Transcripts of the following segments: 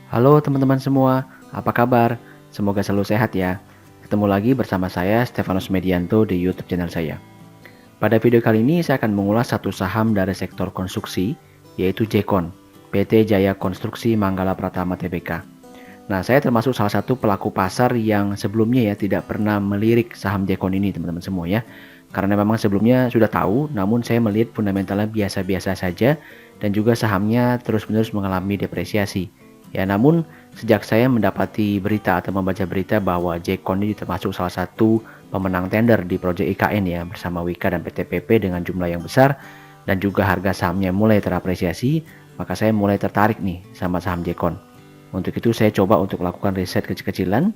Halo teman-teman semua, apa kabar? Semoga selalu sehat ya. Ketemu lagi bersama saya Stefanus Medianto di YouTube channel saya. Pada video kali ini saya akan mengulas satu saham dari sektor konstruksi, yaitu Jekon, PT Jaya Konstruksi Manggala Pratama Tbk. Nah, saya termasuk salah satu pelaku pasar yang sebelumnya ya tidak pernah melirik saham Jekon ini teman-teman semua ya. Karena memang sebelumnya sudah tahu, namun saya melihat fundamentalnya biasa-biasa saja dan juga sahamnya terus-menerus mengalami depresiasi. Ya, namun sejak saya mendapati berita atau membaca berita bahwa Jekon ini termasuk salah satu pemenang tender di proyek IKN ya bersama Wika dan PT PP dengan jumlah yang besar dan juga harga sahamnya mulai terapresiasi, maka saya mulai tertarik nih sama saham Jekon. Untuk itu saya coba untuk melakukan riset kecil-kecilan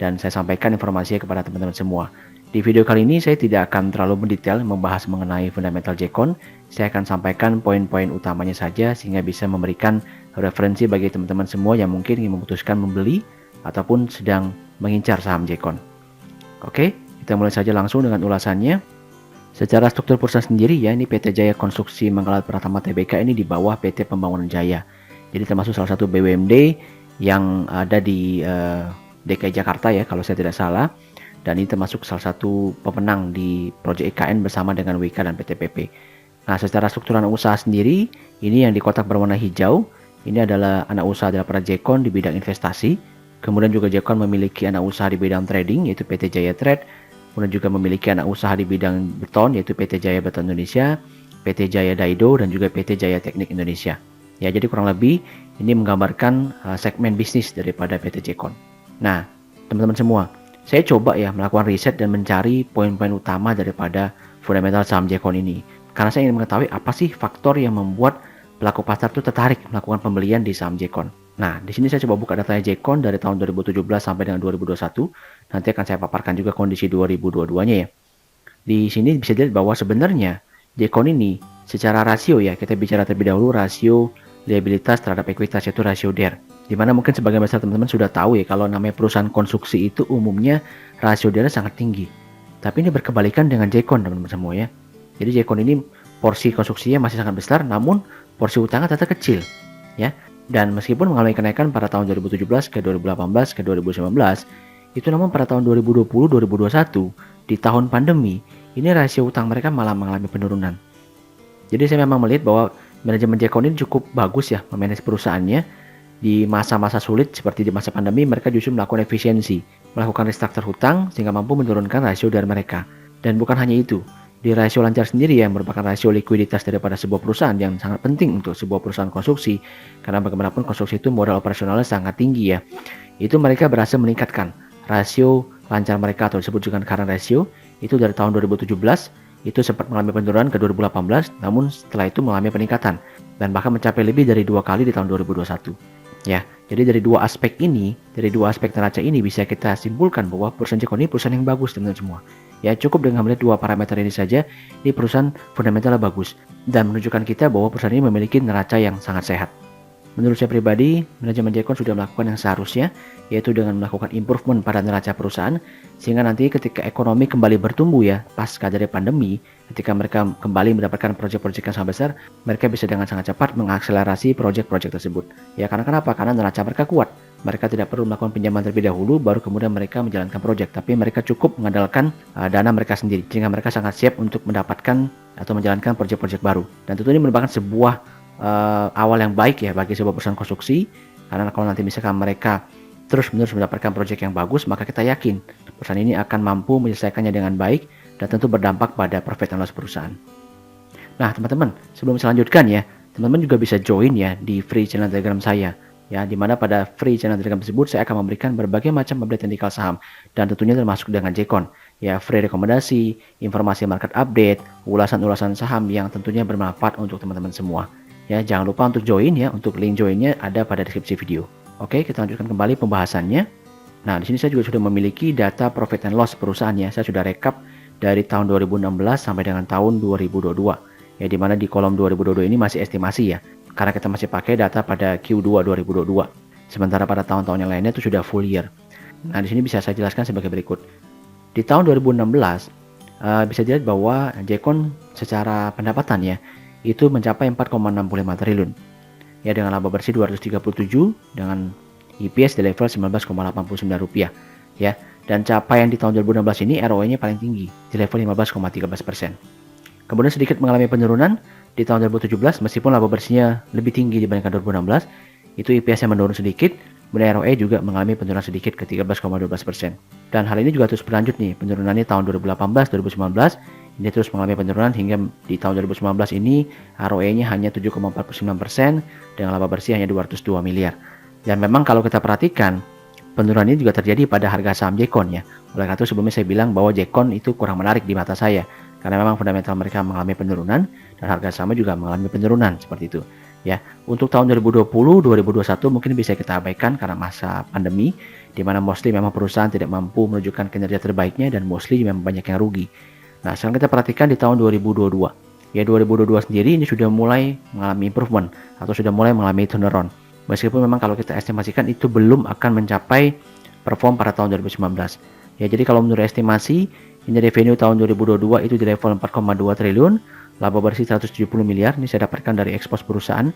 dan saya sampaikan informasinya kepada teman-teman semua. Di video kali ini saya tidak akan terlalu mendetail membahas mengenai fundamental Jekon. Saya akan sampaikan poin-poin utamanya saja sehingga bisa memberikan referensi bagi teman-teman semua yang mungkin ingin memutuskan membeli ataupun sedang mengincar saham Jekon. Oke, kita mulai saja langsung dengan ulasannya. Secara struktur perusahaan sendiri ya, ini PT Jaya Konstruksi Manggala Pratama Tbk ini di bawah PT Pembangunan Jaya. Jadi termasuk salah satu BUMD yang ada di DKI Jakarta ya kalau saya tidak salah. Dan ini termasuk salah satu pemenang di proyek IKN bersama dengan Wika dan PT PP. Nah, secara strukturan usaha sendiri, ini yang di kotak berwarna hijau, ini adalah anak usaha daripada Jekon di bidang investasi. Kemudian juga Jekon memiliki anak usaha di bidang trading, yaitu PT Jaya Trade. Kemudian juga memiliki anak usaha di bidang beton, yaitu PT Jaya Beton Indonesia, PT Jaya Daido, dan juga PT Jaya Teknik Indonesia. Ya, jadi kurang lebih ini menggambarkan segmen bisnis daripada PT Jekon. Nah, teman-teman semua, saya coba ya melakukan riset dan mencari poin-poin utama daripada fundamental saham Jekon ini. Karena saya ingin mengetahui apa sih faktor yang membuat pelaku pasar itu tertarik melakukan pembelian di saham Jekon. Nah, di sini saya coba buka datanya Jekon dari tahun 2017 sampai dengan 2021. Nanti akan saya paparkan juga kondisi 2022-nya ya. Di sini bisa dilihat bahwa sebenarnya Jekon ini secara rasio ya, kita bicara terlebih dahulu rasio liabilitas terhadap ekuitas, yaitu rasio DER. Dimana mungkin sebagian besar teman-teman sudah tahu ya kalau namanya perusahaan konstruksi itu umumnya rasio DER sangat tinggi. Tapi ini berkebalikan dengan Jekon teman-teman semua ya. Jadi Jekon ini porsi konstruksinya masih sangat besar, namun porsi utangnya tetap kecil ya. Dan meskipun mengalami kenaikan pada tahun 2017 ke 2018 ke 2019, itu namun pada tahun 2020-2021 di tahun pandemi, ini rasio utang mereka malah mengalami penurunan. Jadi saya memang melihat bahwa manajemen Jekon ini cukup bagus ya memanage perusahaannya di masa-masa sulit seperti di masa pandemi. Mereka justru melakukan efisiensi, melakukan restruktur hutang sehingga mampu menurunkan rasio dari mereka. Dan bukan hanya itu, di rasio lancar sendiri yang merupakan rasio likuiditas daripada sebuah perusahaan yang sangat penting untuk sebuah perusahaan konstruksi, karena bagaimanapun konstruksi itu modal operasionalnya sangat tinggi ya. Itu mereka berhasil meningkatkan rasio lancar mereka atau disebut juga current ratio itu dari tahun 2017 itu sempat mengalami penurunan ke 2018, namun setelah itu mengalami peningkatan dan bahkan mencapai lebih dari 2 kali di tahun 2021. Ya, jadi dari dua aspek ini, dari dua aspek neraca ini bisa kita simpulkan bahwa perusahaan Jekon ini perusahaan yang bagus teman-teman semua. Ya, cukup dengan melihat dua parameter ini saja, ini perusahaan fundamentalnya bagus dan menunjukkan kita bahwa perusahaan ini memiliki neraca yang sangat sehat. Menurut saya pribadi, manajemen Jekon sudah melakukan yang seharusnya, yaitu dengan melakukan improvement pada neraca perusahaan, sehingga nanti ketika ekonomi kembali bertumbuh ya, pasca dari pandemi, ketika mereka kembali mendapatkan proyek-proyek yang sangat besar, mereka bisa dengan sangat cepat mengakselerasi proyek-proyek tersebut. Ya, karena kenapa? Karena neraca mereka kuat. Mereka tidak perlu melakukan pinjaman terlebih dahulu, baru kemudian mereka menjalankan proyek, tapi mereka cukup mengandalkan dana mereka sendiri, sehingga mereka sangat siap untuk mendapatkan atau menjalankan proyek-proyek baru. Dan tentu ini merupakan sebuah awal yang baik ya bagi sebuah perusahaan konstruksi, karena kalau nanti misalkan mereka terus-menerus mendapatkan proyek yang bagus, maka kita yakin perusahaan ini akan mampu menyelesaikannya dengan baik dan tentu berdampak pada profit and loss perusahaan. Nah teman-teman, sebelum saya lanjutkan ya, teman-teman juga bisa join ya di free channel Telegram saya ya, dimana pada free channel Telegram tersebut saya akan memberikan berbagai macam update teknikal saham dan tentunya termasuk dengan Jekon ya, free rekomendasi, informasi market update, ulasan-ulasan saham yang tentunya bermanfaat untuk teman-teman semua. Ya, jangan lupa untuk join ya, untuk link joinnya ada pada deskripsi video. Oke, kita lanjutkan kembali pembahasannya. Nah, di sini saya juga sudah memiliki data profit and loss perusahaannya. Saya sudah rekap dari tahun 2016 sampai dengan tahun 2022. Ya, di mana di kolom 2022 ini masih estimasi ya, karena kita masih pakai data pada Q2 2022. Sementara pada tahun-tahun yang lainnya itu sudah full year. Nah, di sini bisa saya jelaskan sebagai berikut. Di tahun 2016 bisa dilihat bahwa Jekon secara pendapatan ya itu mencapai 4,65 triliun. Ya, dengan laba bersih 237 dengan EPS di level Rp19,89 ya. Dan capaian di tahun 2016 ini ROE-nya paling tinggi di level 15,13%. Kemudian sedikit mengalami penurunan di tahun 2017 meskipun laba bersihnya lebih tinggi dibandingkan 2016, itu EPS-nya menurun sedikit, kemudian ROE juga mengalami penurunan sedikit ke 13,12%. Dan hal ini juga terus berlanjut nih, penurunannya tahun 2018, 2019, ini terus mengalami penurunan hingga di tahun 2019 ini ROE-nya hanya 7,49% dengan laba bersih hanya 202 miliar. Dan memang kalau kita perhatikan, penurunan ini juga terjadi pada harga saham Jekon ya. Oleh karena itu sebelumnya saya bilang bahwa Jekon itu kurang menarik di mata saya karena memang fundamental mereka mengalami penurunan dan harga sahamnya juga mengalami penurunan seperti itu ya. Untuk tahun 2020, 2021 mungkin bisa kita abaikan karena masa pandemi di mana mostly memang perusahaan tidak mampu menunjukkan kinerja terbaiknya dan mostly memang banyak yang rugi. Nah, sekarang kita perhatikan di tahun 2022. Ya, 2022 sendiri ini sudah mulai mengalami improvement atau sudah mulai mengalami turnaround. Meskipun memang kalau kita estimasikan itu belum akan mencapai perform pada tahun 2019. Ya, jadi kalau menurut estimasi, ini revenue tahun 2022 itu di level 4,2 triliun, laba bersih 170 miliar, ini saya dapatkan dari ekspos perusahaan.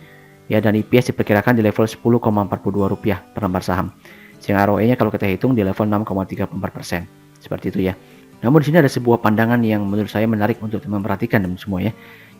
Ya, dan EPS diperkirakan di level Rp10,42 per lembar saham. Sehingga ROE-nya kalau kita hitung di level 6,34%. Seperti itu ya. Namun di sini ada sebuah pandangan yang menurut saya menarik untuk teman perhatikan teman semua ya.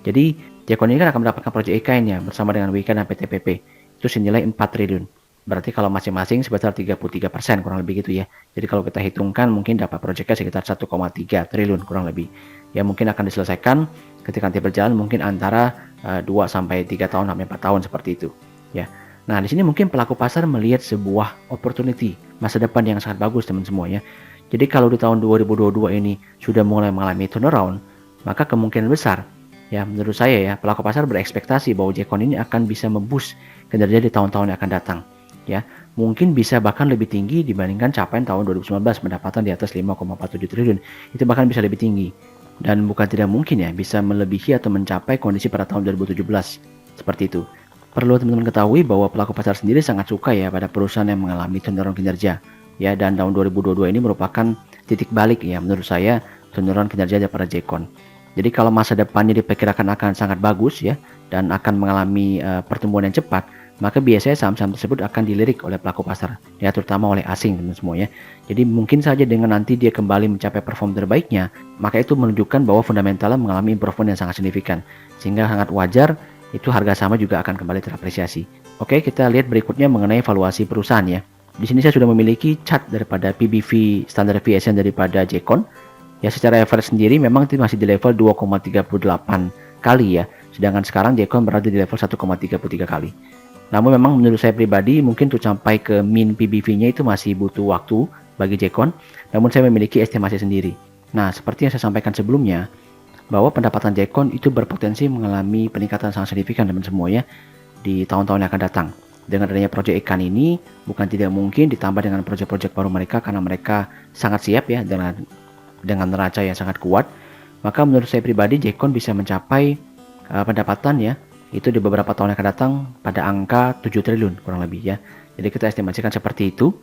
Jadi, Jekon ini kan akan mendapatkan proyek IKN ya bersama dengan WIKA dan PTPP. Itu senilai 4 triliun. Berarti kalau masing-masing sebesar 33% kurang lebih gitu ya. Jadi kalau kita hitungkan mungkin dapat proyeknya sekitar 1,3 triliun kurang lebih. Ya mungkin akan diselesaikan ketika nanti berjalan mungkin antara 2 sampai 3 tahun sampai 4 tahun seperti itu ya. Nah, di sini mungkin pelaku pasar melihat sebuah opportunity masa depan yang sangat bagus teman semua ya. Jadi kalau di tahun 2022 ini sudah mulai mengalami turnaround, maka kemungkinan besar ya menurut saya ya pelaku pasar berekspektasi bahwa Jekon ini akan bisa memboost kinerja di tahun-tahun yang akan datang. Ya, mungkin bisa bahkan lebih tinggi dibandingkan capaian tahun 2019 pendapatan di atas 5,47 triliun. Itu bahkan bisa lebih tinggi. Dan bukan tidak mungkin ya bisa melebihi atau mencapai kondisi pada tahun 2017. Seperti itu. Perlu teman-teman ketahui bahwa pelaku pasar sendiri sangat suka ya pada perusahaan yang mengalami turnaround kinerja. Ya, dan tahun 2022 ini merupakan titik balik ya menurut saya turnaround kinerja daripada Jekon. Jadi kalau masa depannya diperkirakan akan sangat bagus ya dan akan mengalami pertumbuhan yang cepat, maka biasanya saham-saham tersebut akan dilirik oleh pelaku pasar, ya terutama oleh asing teman semua ya. Jadi mungkin saja dengan nanti dia kembali mencapai perform terbaiknya, maka itu menunjukkan bahwa fundamentalnya mengalami improvement yang sangat signifikan, sehingga sangat wajar itu harga sahamnya juga akan kembali terapresiasi. Oke, kita lihat berikutnya mengenai valuasi perusahaan ya. Di sini saya sudah memiliki chart daripada PBV standard deviation daripada Jekon. Ya secara average sendiri memang itu masih di level 2,38 kali ya, sedangkan sekarang Jekon berada di level 1,33 kali. Namun memang menurut saya pribadi mungkin untuk sampai ke min PBV-nya itu masih butuh waktu bagi Jekon, namun saya memiliki estimasi sendiri. Nah, seperti yang saya sampaikan sebelumnya, bahwa pendapatan Jekon itu berpotensi mengalami peningkatan sangat signifikan teman semua ya di tahun-tahun yang akan datang. Dengan adanya proyek ikan ini, bukan tidak mungkin ditambah dengan proyek-proyek baru mereka karena mereka sangat siap ya dengan neraca yang sangat kuat. Maka menurut saya pribadi Jekon bisa mencapai pendapatan ya itu di beberapa tahun yang akan datang pada angka 7 triliun kurang lebih ya. Jadi kita estimasikan seperti itu.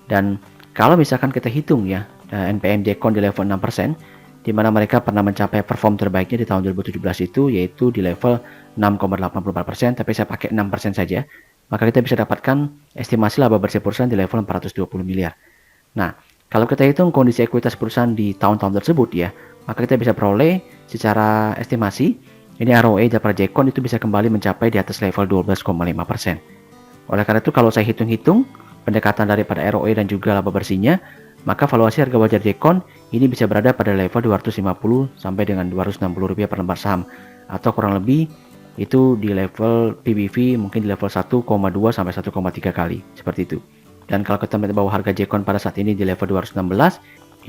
Dan kalau misalkan kita hitung ya NPM Jekon di level 6%, di mana mereka pernah mencapai perform terbaiknya di tahun 2017 itu yaitu di level 6,84%, tapi saya pakai 6% saja. Maka kita bisa dapatkan estimasi laba bersih perusahaan di level 420 miliar. Nah, kalau kita hitung kondisi ekuitas perusahaan di tahun-tahun tersebut ya, maka kita bisa peroleh secara estimasi ini ROE daripada Jekon itu bisa kembali mencapai di atas level 12,5%. Oleh karena itu kalau saya hitung-hitung pendekatan daripada ROE dan juga laba bersihnya, maka valuasi harga wajar Jekon ini bisa berada pada level 250 sampai dengan 260 rupiah per lembar saham, atau kurang lebih itu di level PBV mungkin di level 1,2 sampai 1,3 kali seperti itu. Dan kalau kita melihat bahwa harga Jekon pada saat ini di level 216,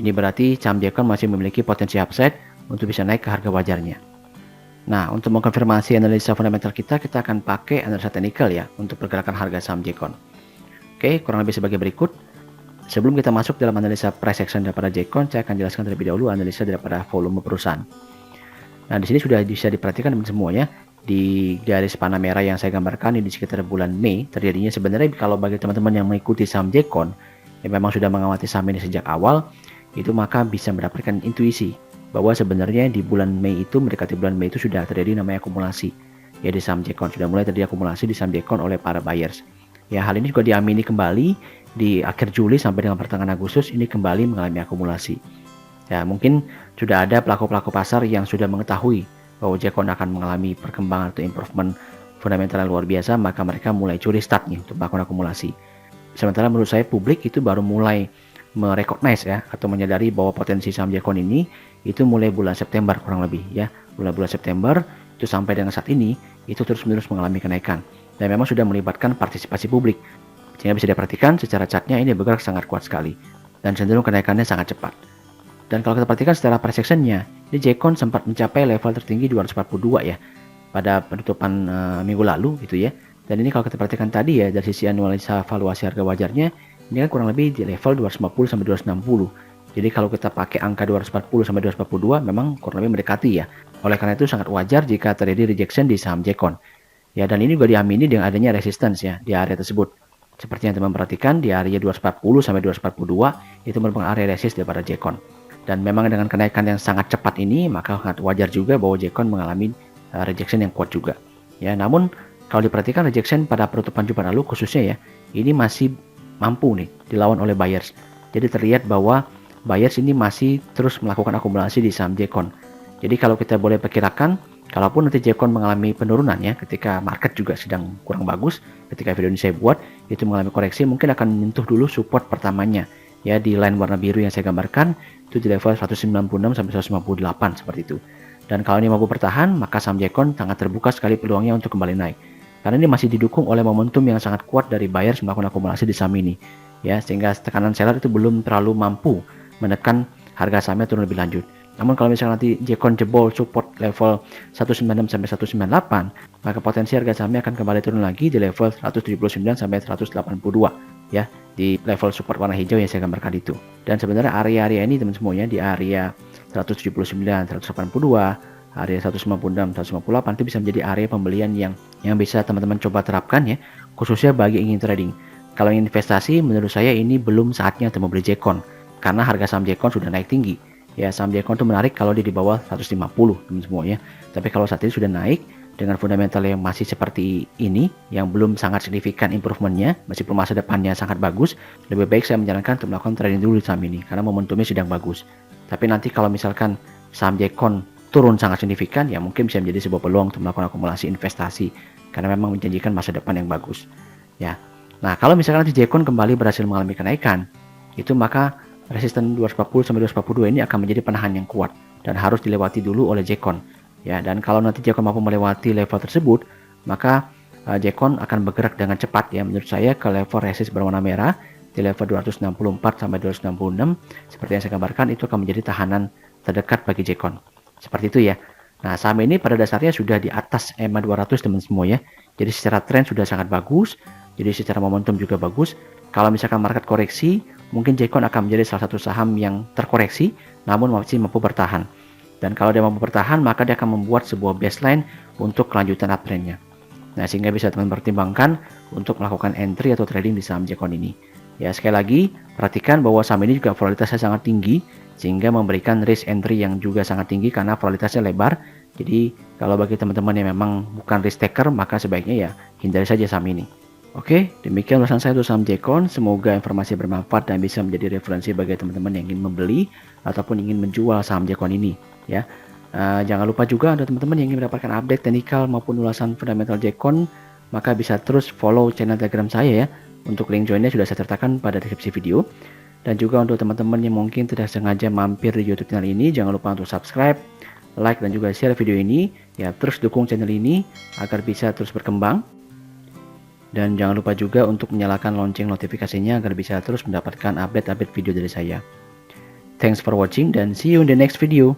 ini berarti saham Jekon masih memiliki potensi upside untuk bisa naik ke harga wajarnya. Nah, untuk mengkonfirmasi analisa fundamental kita akan pakai analisa teknikal ya untuk pergerakan harga saham Jekon. Oke, kurang lebih sebagai berikut. Sebelum kita masuk dalam analisa price action daripada Jekon, saya akan jelaskan terlebih dahulu analisa daripada volume perusahaan. Nah, di sini sudah bisa diperhatikan teman semua ya. Di garis panah merah yang saya gambarkan ini di sekitar bulan Mei terjadinya. Sebenarnya kalau bagi teman-teman yang mengikuti saham Jekon yang memang sudah mengamati saham ini sejak awal, itu maka bisa mendapatkan intuisi bahwa sebenarnya di bulan Mei itu mendekati bulan Mei itu sudah terjadi namanya akumulasi ya di saham Jekon, sudah mulai terjadi akumulasi di saham Jekon oleh para buyers. Ya, hal ini juga diamini kembali di akhir Juli sampai dengan pertengahan Agustus ini kembali mengalami akumulasi. Ya, mungkin sudah ada pelaku-pelaku pasar yang sudah mengetahui bahwa Jekon akan mengalami perkembangan atau improvement fundamental yang luar biasa, maka mereka mulai curi start nih untuk melakukan akumulasi. Sementara menurut saya publik itu baru mulai merecognize ya atau menyadari bahwa potensi saham Jekon ini itu mulai bulan September kurang lebih ya. Mulai bulan September itu sampai dengan saat ini itu terus-menerus mengalami kenaikan dan memang sudah melibatkan partisipasi publik. Sehingga bisa diperhatikan secara chartnya ini bergerak sangat kuat sekali dan cenderung kenaikannya sangat cepat. Dan kalau kita perhatikan secara price action-nya, ini Jekon sempat mencapai level tertinggi 242 ya pada penutupan minggu lalu gitu ya. Dan ini kalau kita perhatikan tadi ya dari sisi analisa valuasi harga wajarnya, ini kan kurang lebih di level 250 sampai 260. Jadi kalau kita pakai angka 240 sampai 242 memang kurang lebih mendekati ya. Oleh karena itu sangat wajar jika terjadi rejection di saham Jekon. Ya, dan ini juga diamini dengan adanya resistance ya di area tersebut. Seperti yang teman perhatikan di area 240 sampai 242 itu merupakan area resist daripada Jekon. Dan memang dengan kenaikan yang sangat cepat ini, maka sangat wajar juga bahwa Jekon mengalami rejection yang kuat juga. Ya, namun kalau diperhatikan rejection pada penutupan Jumat lalu khususnya ya, ini masih mampu nih dilawan oleh buyers. Jadi terlihat bahwa buyers ini masih terus melakukan akumulasi di saham Jekon. Jadi kalau kita boleh perkirakan, kalaupun nanti Jekon mengalami penurunan ya, ketika market juga sedang kurang bagus, ketika video ini saya buat, itu mengalami koreksi, mungkin akan menyentuh dulu support pertamanya ya di line warna biru yang saya gambarkan itu di level 196 sampai 158 seperti itu. Dan kalau ini mampu bertahan, maka saham Jekon sangat terbuka sekali peluangnya untuk kembali naik. Karena ini masih didukung oleh momentum yang sangat kuat dari buyers melakukan akumulasi di saham ini. Ya, sehingga tekanan seller itu belum terlalu mampu menekan harga sahamnya turun lebih lanjut. Namun kalau misalnya nanti Jekon jebol support level 196 sampai 198, maka potensi harga sahamnya akan kembali turun lagi di level 179 sampai 182 ya, di level support warna hijau yang saya gambarkan itu. Dan sebenarnya area-area ini teman semuanya di area 179, 182, area 196, 158 itu bisa menjadi area pembelian yang bisa teman-teman coba terapkan ya, khususnya bagi ingin trading. Kalau ingin investasi, menurut saya ini belum saatnya untuk membeli Jekon karena harga saham Jekon sudah naik tinggi. Ya, saham Jekon itu menarik kalau dia di bawah 150 teman semuanya. Tapi kalau saat ini sudah naik dengan fundamental yang masih seperti ini, yang belum sangat signifikan improvementnya, meskipun masa depannya sangat bagus, lebih baik saya menyarankan untuk melakukan trading dulu di saham ini karena momentumnya sedang bagus. Tapi nanti kalau misalkan saham Jekon turun sangat signifikan, ya mungkin bisa menjadi sebuah peluang untuk melakukan akumulasi investasi karena memang menjanjikan masa depan yang bagus. Ya, nah kalau misalkan nanti Jekon kembali berhasil mengalami kenaikan, itu maka resisten 240 sampai 242 ini akan menjadi penahan yang kuat dan harus dilewati dulu oleh Jekon. Ya, dan kalau nanti Jekon mampu melewati level tersebut, maka Jekon akan bergerak dengan cepat ya menurut saya ke level resist berwarna merah di level 264 sampai 266 seperti yang saya gambarkan, itu akan menjadi tahanan terdekat bagi Jekon. Seperti itu ya. Nah, saham ini pada dasarnya sudah di atas EMA 200 teman semua ya. Jadi secara tren sudah sangat bagus, jadi secara momentum juga bagus. Kalau misalkan market koreksi, mungkin Jekon akan menjadi salah satu saham yang terkoreksi namun masih mampu bertahan. Dan kalau dia mampu bertahan, maka dia akan membuat sebuah baseline untuk kelanjutan uptrendnya. Nah, sehingga bisa teman pertimbangkan untuk melakukan entry atau trading di saham Jekon ini. Ya, sekali lagi, perhatikan bahwa saham ini juga volatilitasnya sangat tinggi, sehingga memberikan risk entry yang juga sangat tinggi karena volatilitasnya lebar. Jadi, kalau bagi teman-teman yang memang bukan risk taker, maka sebaiknya ya hindari saja saham ini. Oke, demikian ulasan saya untuk saham Jekon. Semoga informasi bermanfaat dan bisa menjadi referensi bagi teman-teman yang ingin membeli ataupun ingin menjual saham Jekon ini. Ya, jangan lupa juga ada teman-teman yang ingin mendapatkan update teknikal maupun ulasan fundamental Jekon, maka bisa terus follow channel Telegram saya ya. Untuk link joinnya sudah saya sertakan pada deskripsi video. Dan juga untuk teman-teman yang mungkin tidak sengaja mampir di YouTube channel ini, jangan lupa untuk subscribe, like dan juga share video ini. Ya, terus dukung channel ini agar bisa terus berkembang. Dan jangan lupa juga untuk menyalakan lonceng notifikasinya agar bisa terus mendapatkan update-update video dari saya. Thanks for watching dan see you in the next video.